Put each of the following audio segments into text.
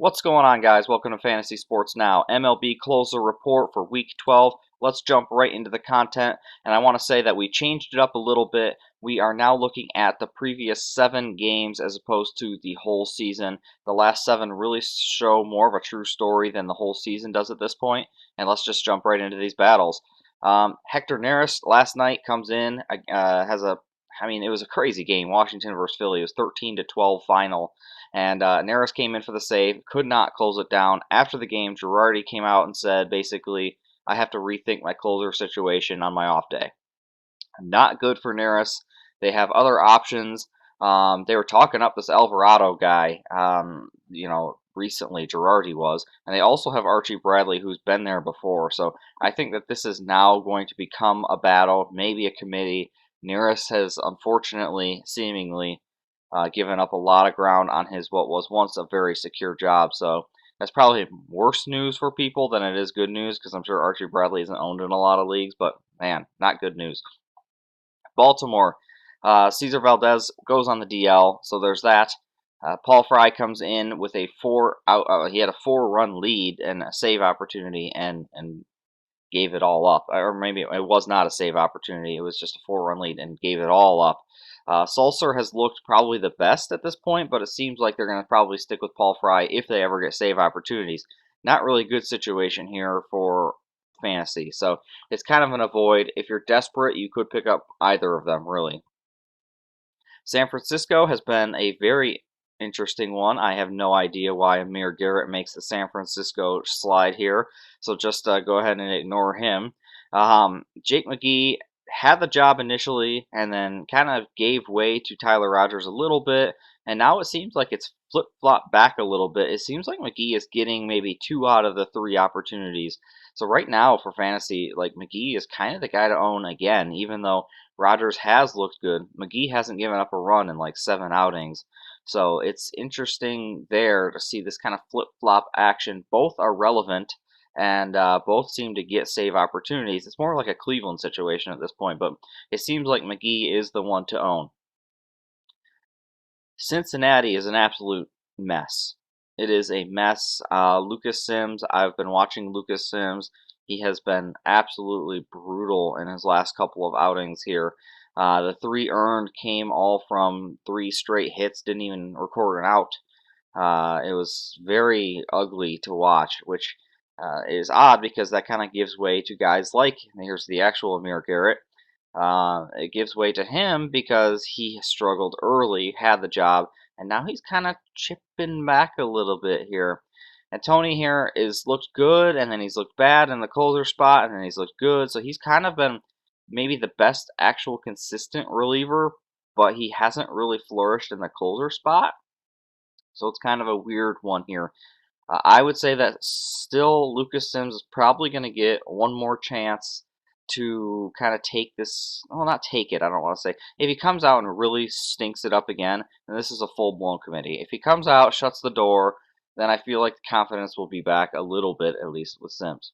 What's going on, guys? Welcome to Fantasy Sports Now. MLB closer report for Week 12. Let's jump right into the content. And I want to say that we changed it up a little bit. We are now looking at the previous 7 games as opposed to the whole season. The last 7 really show more of a true story than the whole season does at this point. And let's just jump right into these battles. Hector Neris last night comes in, it was a crazy game. Washington versus Philly. It was 13-12 final. And Neris came in for the save, could not close it down. After the game, Girardi came out and said, basically, I have to rethink my closer situation on my off day. Not good for Neris. They have other options. They were talking up this Alvarado guy, recently, Girardi was. And they also have Archie Bradley, who's been there before. So I think that this is now going to become a battle, maybe a committee. Neris has, unfortunately, seemingly, given up a lot of ground on his what was once a very secure job. So that's probably worse news for people than it is good news, because I'm sure Archie Bradley isn't owned in a lot of leagues, but man, not good news. Baltimore, Cesar Valdez goes on the DL, so there's that. Paul Fry comes in with a he had a 4-run lead and a save opportunity and gave it all up. Or maybe it was not a save opportunity. It was just a 4-run lead and gave it all up. Sulcer has looked probably the best at this point, but it seems like they're going to probably stick with Paul Fry if they ever get save opportunities. Not really good situation here for fantasy, so it's kind of an avoid. If you're desperate, you could pick up either of them, really. San Francisco has been a very interesting one. I have no idea why Amir Garrett makes the San Francisco slide here, so just go ahead and ignore him. Jake Mcgee had the job initially and then kind of gave way to Tyler Rogers a little bit, and now it seems like it's flip-flopped back a little bit. It seems like Mcgee is getting maybe 2 out of the 3 opportunities. So right now for fantasy, like, Mcgee is kind of the guy to own again, even though Rogers has looked good. Mcgee hasn't given up a run in like 7 outings. So it's interesting there to see this kind of flip-flop action. Both are relevant, and both seem to get save opportunities. It's more like a Cleveland situation at this point, but it seems like Mcgee is the one to own. Cincinnati is an absolute mess. It is a mess. Lucas Sims, I've been watching Lucas Sims. He has been absolutely brutal in his last couple of outings here. The 3 earned came all from 3 straight hits, didn't even record an out. It was very ugly to watch, which is odd because that kind of gives way to guys like, here's the actual Amir Garrett. It gives way to him because he struggled early, had the job, and now he's kind of chipping back a little bit here. And Tony here is looked good, and then he's looked bad in the closer spot, and then he's looked good. So he's kind of been maybe the best actual consistent reliever, but he hasn't really flourished in the closer spot. So it's kind of a weird one here. I would say that still Lucas Sims is probably going to get one more chance to kind of take this, well, not take it, I don't want to say. If he comes out and really stinks it up again, then this is a full-blown committee. If he comes out, shuts the door, then I feel like the confidence will be back a little bit, at least with Sims.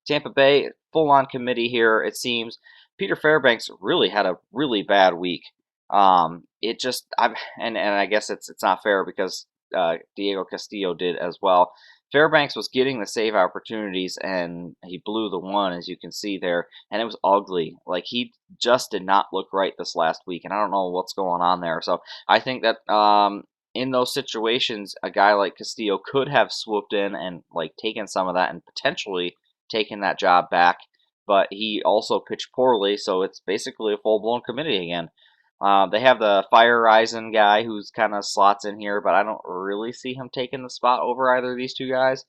Tampa Bay, full-on committee here, it seems. Peter Fairbanks really had a really bad week. And I guess it's not fair because Diego Castillo did as well. Fairbanks was getting the save opportunities, and he blew the one, as you can see there, and it was ugly. Like, he just did not look right this last week, and I don't know what's going on there. So I think that in those situations, a guy like Castillo could have swooped in and like taken some of that and potentially taken that job back, but he also pitched poorly, so it's basically a full-blown committee again. They have the Fire Eisen guy who's kind of slots in here, but I don't really see him taking the spot over either of these 2 guys.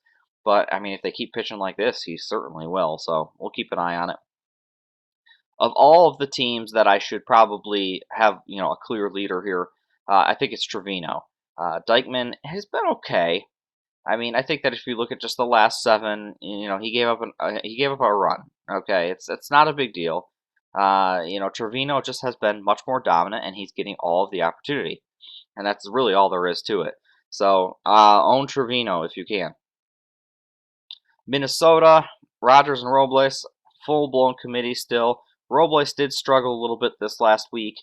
But, I mean, if they keep pitching like this, he certainly will, so we'll keep an eye on it. Of all of the teams that I should probably have, a clear leader here, I think it's Trivino. Dykeman has been okay. I mean, I think that if you look at just the last 7, he gave up a run. Okay, it's not a big deal. Trivino just has been much more dominant, and he's getting all of the opportunity, and that's really all there is to it. So own Trivino if you can. Minnesota, Rogers and Robles, full-blown committee still. Robles did struggle a little bit this last week.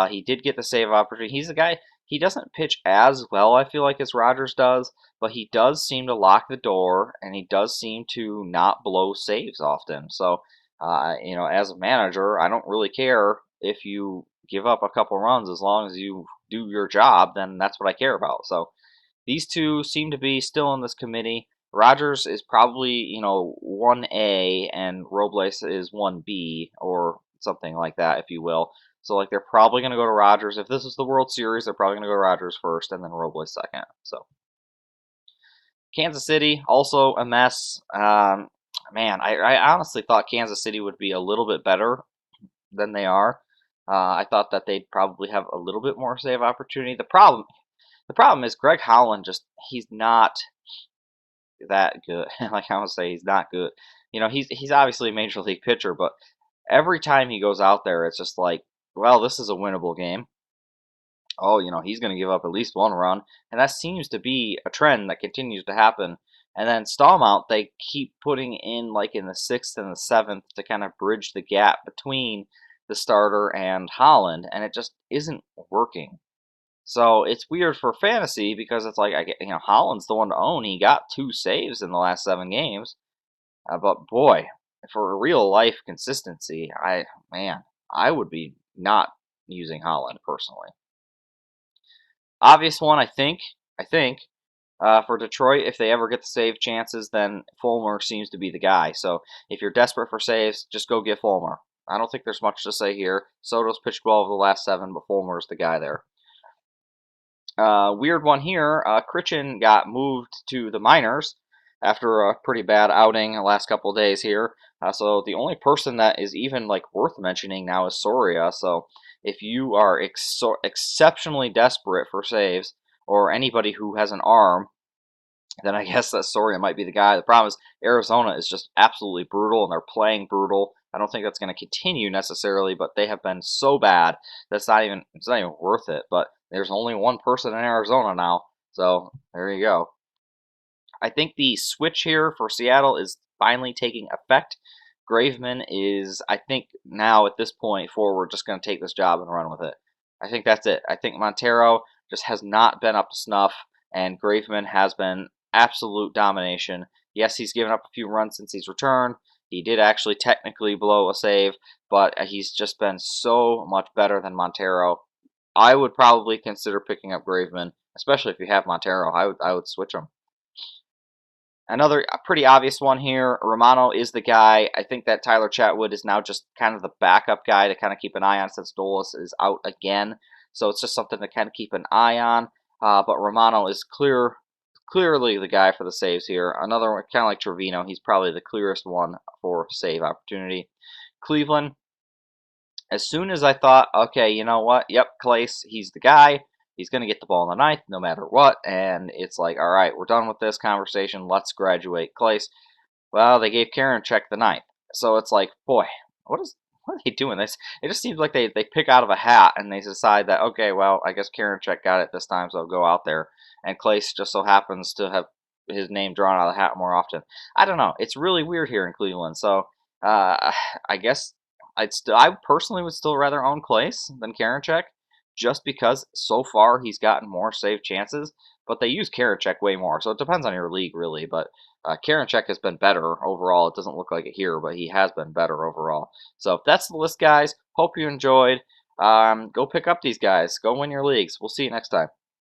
He did get the save opportunity. He's the guy. he doesn't pitch as well, I feel like, as Rogers does, but he does seem to lock the door, and he does seem to not blow saves often. So, as a manager, I don't really care if you give up a couple runs as long as you do your job, then that's what I care about. So these two seem to be still in this committee. Rogers is probably, 1A and Robles is 1B or something like that, if you will. So, like, they're probably going to go to Rogers. If this is the World Series, they're probably going to go to Rogers first and then Robles second. So, Kansas City, also a mess. Man, I honestly thought Kansas City would be a little bit better than they are. I thought that they'd probably have a little bit more save opportunity. The problem is Greg Holland he's not that good. Like I would say, he's not good. He's obviously a major league pitcher, but every time he goes out there, it's just like, well, this is a winnable game. Oh, he's going to give up at least one run, and that seems to be a trend that continues to happen. And then Stallmount, they keep putting in like in the sixth and the seventh to kind of bridge the gap between the starter and Holland, and it just isn't working. So it's weird for fantasy because it's like Holland's the one to own. He got 2 saves in the last 7 games, but boy, for real life consistency, I would be not using Holland personally. Obvious one, I think, for Detroit, if they ever get the save chances, then Fulmer seems to be the guy. So if you're desperate for saves, just go get Fulmer. I don't think there's much to say here. Soto's pitched well over the last 7, but Fulmer's the guy there. Weird one here. Critchen got moved to the minors after a pretty bad outing the last couple of days here. So the only person that is even like worth mentioning now is Soria. So if you are exceptionally desperate for saves or anybody who has an arm, then I guess that Soria might be the guy. The problem is Arizona is just absolutely brutal, and they're playing brutal. I don't think that's going to continue necessarily, but they have been so bad that's it's not even worth it. But there's only one person in Arizona now, so there you go. I think the switch here for Seattle is finally taking effect. Graveman is, I think, now at this point forward, just going to take this job and run with it. I think that's it. I think Montero just has not been up to snuff, and Graveman has been absolute domination. Yes, he's given up a few runs since he's returned. He did actually technically blow a save, but he's just been so much better than Montero. I would probably consider picking up Graveman, especially if you have Montero. I would switch him. Another pretty obvious one here, Romano is the guy. I think that Tyler Chatwood is now just kind of the backup guy to kind of keep an eye on since Dolis is out again. So it's just something to kind of keep an eye on. But Romano is clearly the guy for the saves here. Another one, kind of like Trivino, he's probably the clearest one for save opportunity. Cleveland, as soon as I thought, okay, you know what? Yep, Clase, he's the guy. He's going to get the ball in the ninth no matter what. And it's like, all right, we're done with this conversation. Let's graduate Clase. Well, they gave Karinchak the ninth. So it's like, boy, what are they doing? This it just seems like they pick out of a hat and they decide that, okay, well, I guess Karinchak got it this time, so I'll go out there. And Clase just so happens to have his name drawn out of the hat more often. I don't know. It's really weird here in Cleveland. So I guess I personally would still rather own Clase than Karinchak, just because so far he's gotten more save chances. But they use Karinchak way more, so it depends on your league really. But Karinchak has been better overall. It doesn't look like it here, but he has been better overall. So that's the list, guys. Hope you enjoyed. Go pick up these guys. Go win your leagues. We'll see you next time.